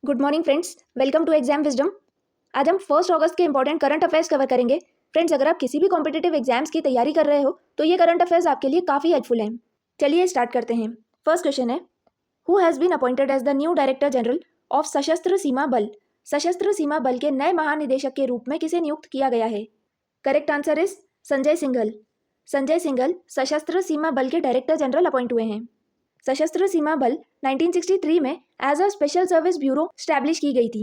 Good morning friends, welcome to Exam Wisdom. आज हम 1 अगस्त के इंपॉर्टेंट करंट अफेयर्स कवर करेंगे। फ्रेंड्स, अगर आप किसी भी कॉम्पिटिटिव एग्जाम्स की तैयारी कर रहे हो तो ये करंट अफेयर्स आपके लिए काफ़ी हेल्पफुल हैं। चलिए स्टार्ट करते हैं। फर्स्ट क्वेश्चन है, who has been appointed as the new director general of Sashastra Seema बल? सशस्त्र सीमा बल के नए महानिदेशक के रूप में किसे नियुक्त किया गया है? Correct answer is Sanjay Singhal. Sanjay Singhal सशस्त्र सीमा बल के डायरेक्टर जनरल अपॉइंट हुए हैं। सशस्त्र सीमा बल 1963 में as a special service bureau establish की गई थी,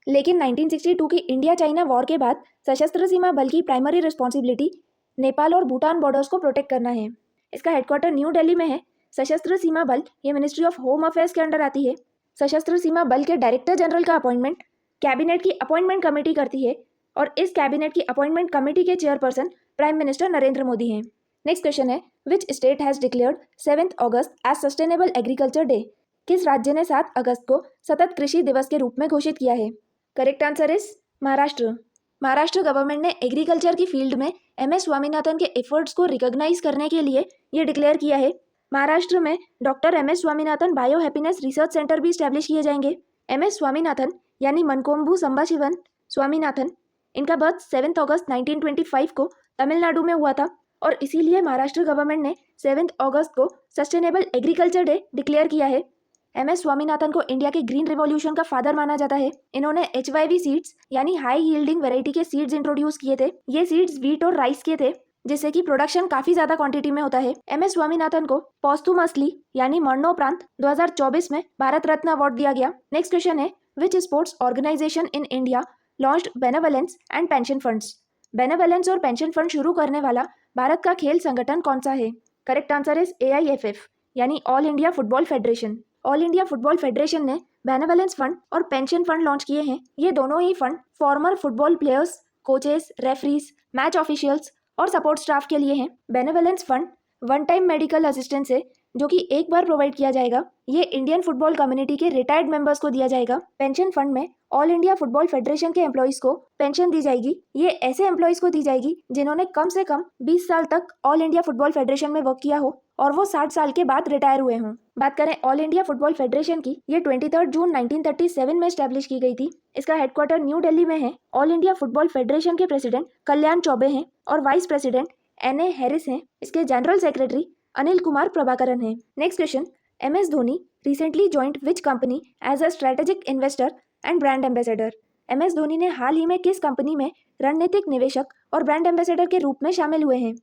लेकिन 1962 की इंडिया चाइना वॉर के बाद सशस्त्र सीमा बल की प्राइमरी रिस्पॉन्सिबिलिटी नेपाल और भूटान बॉर्डर्स को प्रोटेक्ट करना है। इसका हेडक्वार्टर न्यू दिल्ली में है। सशस्त्र सीमा बल ये मिनिस्ट्री ऑफ होम अफेयर्स के अंडर आती है। सशस्त्र सीमा बल के डायरेक्टर जनरल का अपॉइंटमेंट कैबिनेट की अपॉइंटमेंट कमेटी करती है और इस कैबिनेट की अपॉइंटमेंट कमेटी के chairperson prime minister Narendra Modi हैं। नेक्स्ट क्वेश्चन है, विच स्टेट हैज़ डिक्लेयर्ड 7 अगस्त एज सस्टेनेबल एग्रीकल्चर डे? किस राज्य ने 7 अगस्त को सतत कृषि दिवस के रूप में घोषित किया है? Correct answer is Maharashtra. Maharashtra government ने एग्रीकल्चर की फील्ड में MS स्वामीनाथन के एफर्ट्स को रिकॉग्नाइज करने के लिए ये डिक्लेयर किया है। महाराष्ट्र में doctor MS Swaminathan bio happiness research centre भी स्टैब्लिश किए जाएंगे। MS स्वामीनाथन यानी मनकोम्बू संबाशिवन स्वामीनाथन, इनका बर्थ 7 अगस्त 1925 को तमिलनाडु में हुआ था और इसीलिए महाराष्ट्र गवर्नमेंट ने 7 अगस्त को सस्टेनेबल एग्रीकल्चर डे डिक्लेयर किया है। MS स्वामीनाथन को इंडिया के ग्रीन रिवॉल्यूशन का फादर माना जाता है। इन्होंने HYV सीड्स यानी हाई यील्डिंग वैरायटी के सीड्स इंट्रोड्यूस किए थे। ये सीड्स व्हीट और राइस के थे, जिससे कि प्रोडक्शन काफी ज्यादा क्वांटिटी में होता है। MS स्वामीनाथन को पोस्टुमसली यानी मरणोपरांत 2024 में भारत रत्न अवार्ड दिया गया। नेक्स्ट क्वेश्चन है, which sports organisation in India launched benevolence and pension funds? Benevolence और पेंशन फंड शुरू करने वाला भारत का खेल संगठन कौन सा है? करेक्ट आंसर इज AIFF यानी all India football federation. All India football federation ने बेनेवलेंस फंड और पेंशन फंड लॉन्च किए हैं। ये दोनों ही fund former football players, coaches, referees, match officials और सपोर्ट स्टाफ के लिए हैं। Benevolence fund one time medical assistance है जो कि एक बार प्रोवाइड किया जाएगा। ये इंडियन फुटबॉल कम्युनिटी के रिटायर्ड मेंबर्स को दिया जाएगा। पेंशन फंड में ऑल इंडिया फुटबॉल फेडरेशन के एम्प्लॉइज को पेंशन दी जाएगी। ये ऐसे एम्प्लॉइज को दी जाएगी जिन्होंने कम से कम 20 साल तक ऑल इंडिया फुटबॉल फेडरेशन में वर्क किया हो और वो 60 साल के बाद रिटायर हुए हों। बात करें ऑल इंडिया फुटबॉल फेडरेशन की, ये 23 जून 1937 में स्टैब्लिश की गई थी। इसका हेडक्वार्टर न्यू दिल्ली में है। ऑल इंडिया फुटबॉल फेडरेशन के प्रेसिडेंट कल्याण चौबे हैं और वाइस प्रेसिडेंट NA हैरिस हैं। इसके जनरल सेक्रेटरी अनिल कुमार प्रभाकरन है। Next question, MS Dhoni recently joined which company as a strategic investor and brand ambassador? MS Dhoni ने हाल ही में किस कंपनी में रणनीतिक निवेशक और ब्रांड एम्बेसडर के रूप में शामिल हुए हैं?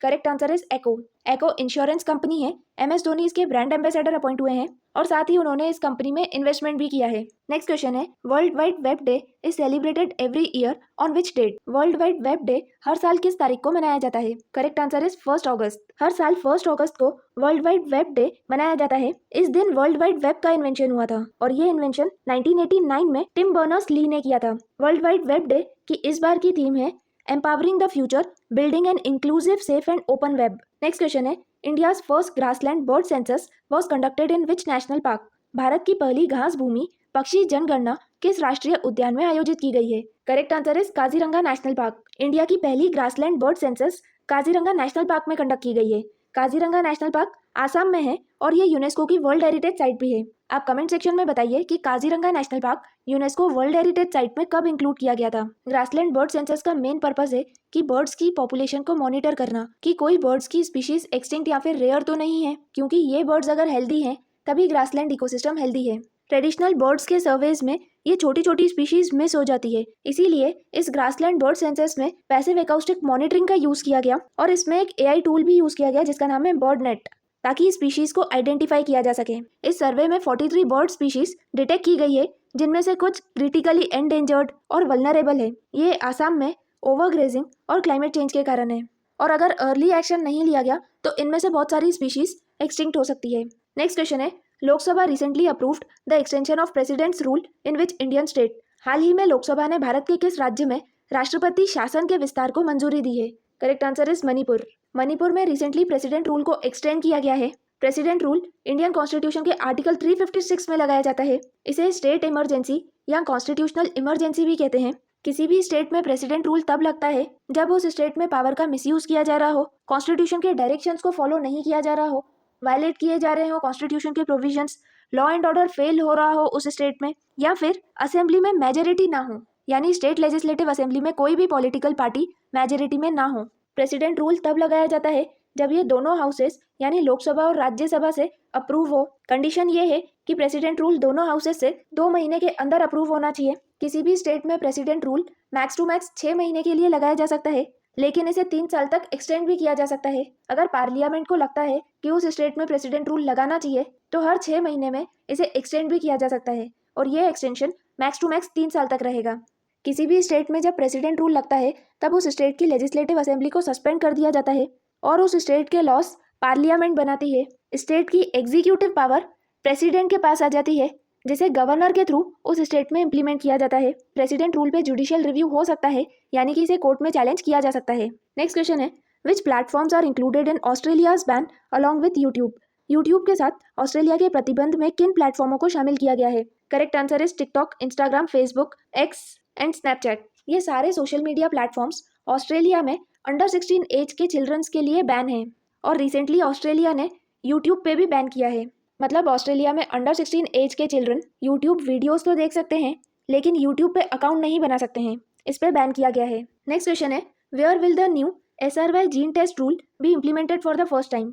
Correct answer is echo insurance company है। MS धोनी इसके ब्रांड एम्बेसडर अपॉइंट हुए हैं और साथ ही उन्होंने इस कंपनी में इन्वेस्टमेंट भी किया है। नेक्स्ट क्वेश्चन है, world wide web day is celebrated every year on which date? World wide web day हर साल किस तारीख को मनाया जाता है? करेक्ट आंसर इज 1 अगस्त। हर साल 1 अगस्त को वर्ल्ड वाइड वेब डे मनाया जाता है। इस दिन वर्ल्ड वाइड वेब का इन्वेंशन हुआ था और ये इन्वेंशन 1989 में टिम बर्नर्स-ली ने किया था। वर्ल्ड वाइड वेब डे की इस बार की थीम है Empowering the future, building an inclusive, safe and open web. Next question है, India's first grassland bird census was conducted in which national park? Bharat की पहली घास भूमि पक्षी जनगणना किस राष्ट्रीय उद्यान में आयोजित की गई है? Correct answer is Kaziranga national park. India की पहली grassland bird census Kaziranga national park में कंडक्ट की गई है। काजीरंगा नेशनल पार्क आसाम में है और ये यूनेस्को की वर्ल्ड हेरिटेज साइट भी है। आप कमेंट सेक्शन में बताइए कि Kaziranga national park UNESCO world heritage site में कब इंक्लूड किया गया था। ग्रासलैंड बर्ड सेंसस का मेन पर्पस है कि बर्ड्स की पॉपुलेशन को मॉनिटर करना कि कोई बर्ड्स की स्पीशीज एक्सटिंक्ट या फिर रेयर तो नहीं है, क्योंकि ये बर्ड्स अगर हेल्दी हैं तभी ग्रासलैंड इकोसिस्टम हेल्दी है। ट्रेडिशनल बर्ड्स के सर्वेज में ये छोटी छोटी स्पीशीज मिस हो जाती है, इसीलिए इस ग्रासलैंड बर्ड सेंसस में पैसिव एकाउस्टिक मॉनिटरिंग का यूज किया गया और इसमें एक AI टूल भी यूज किया गया जिसका नाम है बर्ड नेट, ताकि स्पीशीज को आइडेंटिफाई किया जा सके। इस सर्वे में 43 बर्ड स्पीशीज डिटेक्ट की गई है, जिनमें से कुछ क्रिटिकली एंडेंजर्ड और वल्नरेबल है। ये आसाम में ओवरग्रेजिंग और क्लाइमेट चेंज के कारण है और अगर अर्ली एक्शन नहीं लिया गया तो इनमें से बहुत सारी स्पीशीज एक्सटिंक्ट हो सकती है। नेक्स्ट क्वेश्चन है, Lok Sabha recently approved the extension of president's rule in which Indian state? हाल ही में लोकसभा ने भारत के किस राज्य में राष्ट्रपति शासन के विस्तार को मंजूरी दी है? Correct answer is Manipur. Manipur में रिसेंटली प्रेसिडेंट रूल को एक्सटेंड किया गया है। प्रेसिडेंट रूल इंडियन कॉन्स्टिट्यूशन के आर्टिकल 356 में लगाया जाता है। इसे स्टेट इमरजेंसी या कॉन्स्टिट्यूशनल इमरजेंसी भी कहते हैं। किसी भी स्टेट में प्रेसिडेंट रूल तब लगता है जब उस स्टेट में पावर का मिसयूज किया जा रहा हो, कॉन्स्टिट्यूशन के डायरेक्शंस को फॉलो नहीं किया जा रहा हो, वायलेट किए जा रहे हो कॉन्स्टिट्यूशन के provisions, law and order fail हो रहा हो उस स्टेट में, या फिर असेंबली में मेजोरिटी ना हो, यानी स्टेट लेजिस्लेटिव असेंबली में कोई भी पॉलिटिकल पार्टी मेजोरिटी में ना हो। प्रेसिडेंट रूल तब लगाया जाता है जब ये दोनों हाउसेस यानी लोकसभा और राज्यसभा से अप्रूव हो। कंडीशन ये है कि प्रेसिडेंट रूल दोनों हाउसेस से 2 महीने के अंदर अप्रूव होना चाहिए। किसी भी स्टेट में president rule max to max 6 महीने के लिए लगाया जा सकता है, लेकिन इसे 3 साल तक एक्सटेंड भी किया जा सकता है। अगर पार्लियामेंट को लगता है कि उस स्टेट में प्रेसिडेंट रूल लगाना चाहिए तो हर 6 महीने में इसे एक्सटेंड भी किया जा सकता है, और ये एक्सटेंशन मैक्स टू मैक्स 3 साल तक रहेगा। किसी भी स्टेट में जब प्रेसिडेंट रूल लगता है तब उस स्टेट की लेजिस्लेटिव असेंबली को सस्पेंड कर दिया जाता है और उस स्टेट के लॉस पार्लियामेंट बनाती है। स्टेट की एग्जीक्यूटिव पावर प्रेसिडेंट के पास आ जाती है, जिसे गवर्नर के थ्रू उस स्टेट में इंप्लीमेंट किया जाता है। प्रेसिडेंट रूल पे जुडिशियल रिव्यू हो सकता है, यानी कि इसे कोर्ट में चैलेंज किया जा सकता है। नेक्स्ट क्वेश्चन है, which platforms are included in Australia's ban along with YouTube. YouTube के साथ ऑस्ट्रेलिया के प्रतिबंध में किन प्लेटफॉर्मों को शामिल किया गया है? Correct answer is TikTok, Instagram, Facebook, x and Snapchat. ये सारे सोशल मीडिया प्लेटफॉर्म्स ऑस्ट्रेलिया में अंडर 16 एज के चिल्ड्रंस के लिए बैन हैं, और रिसेंटली ऑस्ट्रेलिया ने यूट्यूब पे भी बैन किया है। मतलब ऑस्ट्रेलिया में अंडर 16 एज के चिल्ड्रन यूट्यूब वीडियोस तो देख सकते हैं, लेकिन यूट्यूब पे अकाउंट नहीं बना सकते हैं। इस पे बैन किया गया है। नेक्स्ट क्वेश्चन है, where will the new SRY gene test rule be implemented for the first time.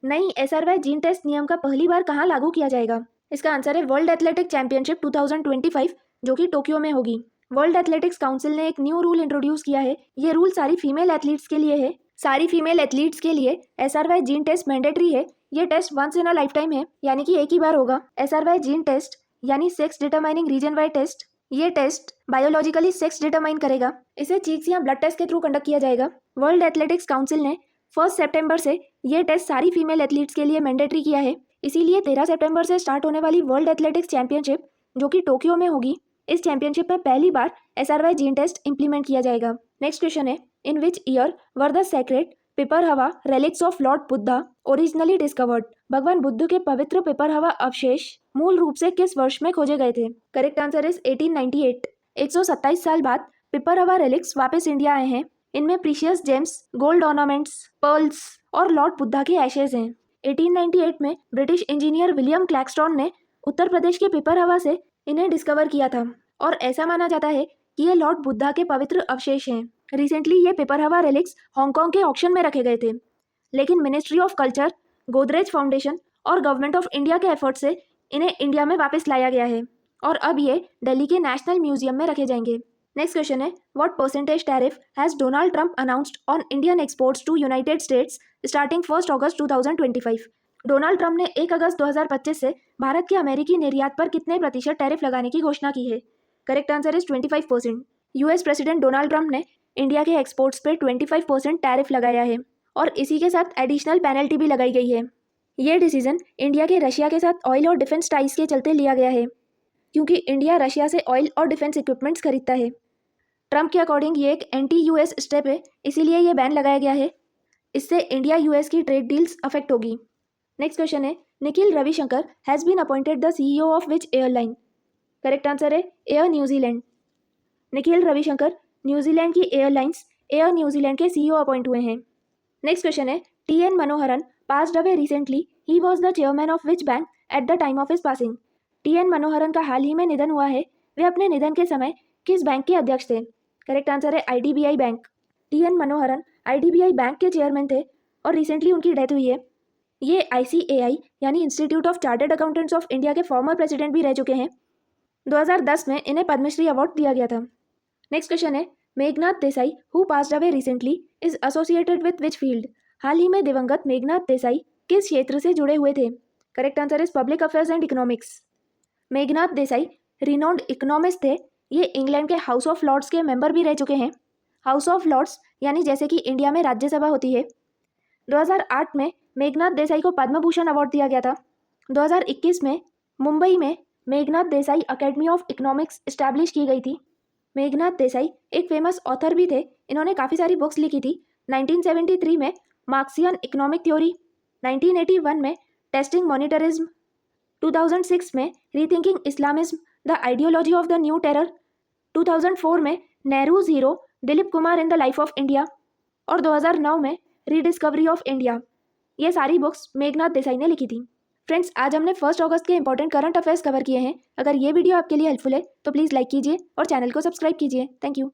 नई SRY जीन टेस्ट नियम का पहली बार कहाँ लागू किया जाएगा? इसका आंसर है वर्ल्ड एथलेटिक चैंपियनशिप 2025, जो कि टोक्यो में होगी। वर्ल्ड एथलेटिक्स काउंसिल ने एक न्यू रूल इंट्रोड्यूस किया है। ये रूल सारी फीमेल एथलीट्स के लिए है। सारी फीमेल एथलीट्स के लिए SRY जीन टेस्ट मैंडेटरी है। ये test once in a lifetime है, यानी कि एक ही बार होगा। SRY जीन टेस्ट यानी sex determining region Y test, ये टेस्ट बायोलॉजिकली सेक्स डिटरमाइन करेगा। इसे चीक्स या ब्लड टेस्ट के थ्रू कंडक्ट किया जाएगा। वर्ल्ड एथलेटिक्स काउंसिल ने 1 सितंबर से ये टेस्ट सारी फीमेल एथलीट्स के लिए मैंडेटरी किया है। इसीलिए 13 सितंबर से स्टार्ट होने वाली वर्ल्ड एथलेटिक्स चैंपियनशिप, जो कि टोक्यो में होगी, इस चैंपियनशिप में पहली बार SRY जीन टेस्ट इंप्लीमेंट किया जाएगा। नेक्स्ट क्वेश्चन है, in which year were the sacred Piprahwa relics of lord Buddha originally discovered. भगवान बुद्ध के पवित्र पिपरहवा अवशेष मूल रूप से किस वर्ष में खोजे गए थे? Correct answer is 1898। 127 साल बाद पिपरहवा रेलिक्स वापस इंडिया आए हैं। इनमें precious James, gold ornaments, pearls और लॉर्ड बुद्धा के एशेज हैं। 1898 में ब्रिटिश इंजीनियर विलियम क्लैक्सटॉन ने उत्तर प्रदेश के पिपरहवा से इन्हें डिस्कवर किया था, और ऐसा माना जाता है कि ये लॉर्ड बुद्धा के पवित्र अवशेष हैं। रिसेंटली ये पिपरहवा रेलिक्स हांगकांग के ऑक्शन में रखे गए थे, लेकिन ministry of culture, Godrej foundation और गवर्नमेंट ऑफ इंडिया के एफर्ट से इन्हें इंडिया में वापस लाया गया है, और अब ये दिल्ली के नेशनल म्यूजियम में रखे जाएंगे। नेक्स्ट क्वेश्चन है, what percentage tariff has Donald Trump announced on Indian exports to United States starting 1 August 2025। Donald Trump ने 1 अगस्त 2025 से भारत के अमेरिकी निर्यात पर कितने प्रतिशत टैरिफ लगाने की घोषणा की है? Correct answer is 25%। US president Donald Trump ने इंडिया के एक्सपोर्ट्स पे 25% टैरिफ लगाया है, और इसी के साथ एडिशनल पेनल्टी भी लगाई गई है। ये डिसीजन इंडिया के रशिया के साथ ऑयल और डिफेंस टाइज के चलते लिया गया है, क्योंकि इंडिया रशिया से ऑयल और डिफेंस इक्विपमेंट्स खरीदता है। ट्रंप के अकॉर्डिंग ये एक एंटी यूएस स्टेप है, इसीलिए ये बैन लगाया गया है। इससे इंडिया यूएस की ट्रेड डील्स अफेक्ट होगी। नेक्स्ट क्वेश्चन है, Nikhil Ravishankar has been appointed the CEO of which airline. Correct answer है Air New Zealand. Nikhil Ravishankar New Zealand की एयरलाइंस एयर न्यूजीलैंड के CEO अपॉइंट हुए हैं। नेक्स्ट क्वेश्चन है, TN Manoharan passed away recently, he was the chairman of which bank at the time of his passing. TN Manoharan का हाल ही में निधन हुआ है, वे अपने निधन के समय किस बैंक के अध्यक्ष थे? करेक्ट आंसर है IDBI bank. TN Manoharan IDBI bank के चेयरमैन थे, और रिसेंटली उनकी डेथ हुई है। ये ICAI यानी institute of chartered accountants of India के फॉर्मर प्रेसिडेंट भी रह चुके हैं। 2010 में इन्हें पद्मश्री अवार्ड दिया गया था। नेक्स्ट क्वेश्चन है, Meghnad Desai who passed away recently is associated with which field. हाल ही में दिवंगत मेघनाथ देसाई किस क्षेत्र से जुड़े हुए थे? Correct answer is public affairs and economics. Meghnath Desai renowned economist थे। ये इंग्लैंड के हाउस ऑफ लॉर्ड्स के मेंबर भी रह चुके हैं। हाउस ऑफ लॉर्ड्स यानी जैसे कि इंडिया में राज्यसभा होती है। 2008 में मेघनाथ देसाई को पद्म भूषण अवार्ड दिया गया था। 2021 में मुंबई में Meghnath Desai academy of economics establish की गई थी। मेघनाथ देसाई एक फेमस ऑथर भी थे। इन्होंने काफ़ी सारी बुक्स लिखी थी। 1973 में मार्क्सियन इकोनॉमिक थ्योरी, 1981 में टेस्टिंग मॉनिटरिज्म, 2006 में rethinking Islamism the ideology of the new terror, 2004 में Nehru's hero Dilip Kumar in the life of India, और 2009 में रीडिस्कवरी ऑफ इंडिया। ये सारी बुक्स मेघनाथ देसाई ने लिखी थी। फ्रेंड्स, आज हमने 1 अगस्त के इंपॉर्टेंट करंट अफेयर्स कवर किए हैं। अगर ये वीडियो आपके लिए हेल्पफुल है तो प्लीज़ लाइक कीजिए और चैनल को सब्सक्राइब कीजिए। Thank you.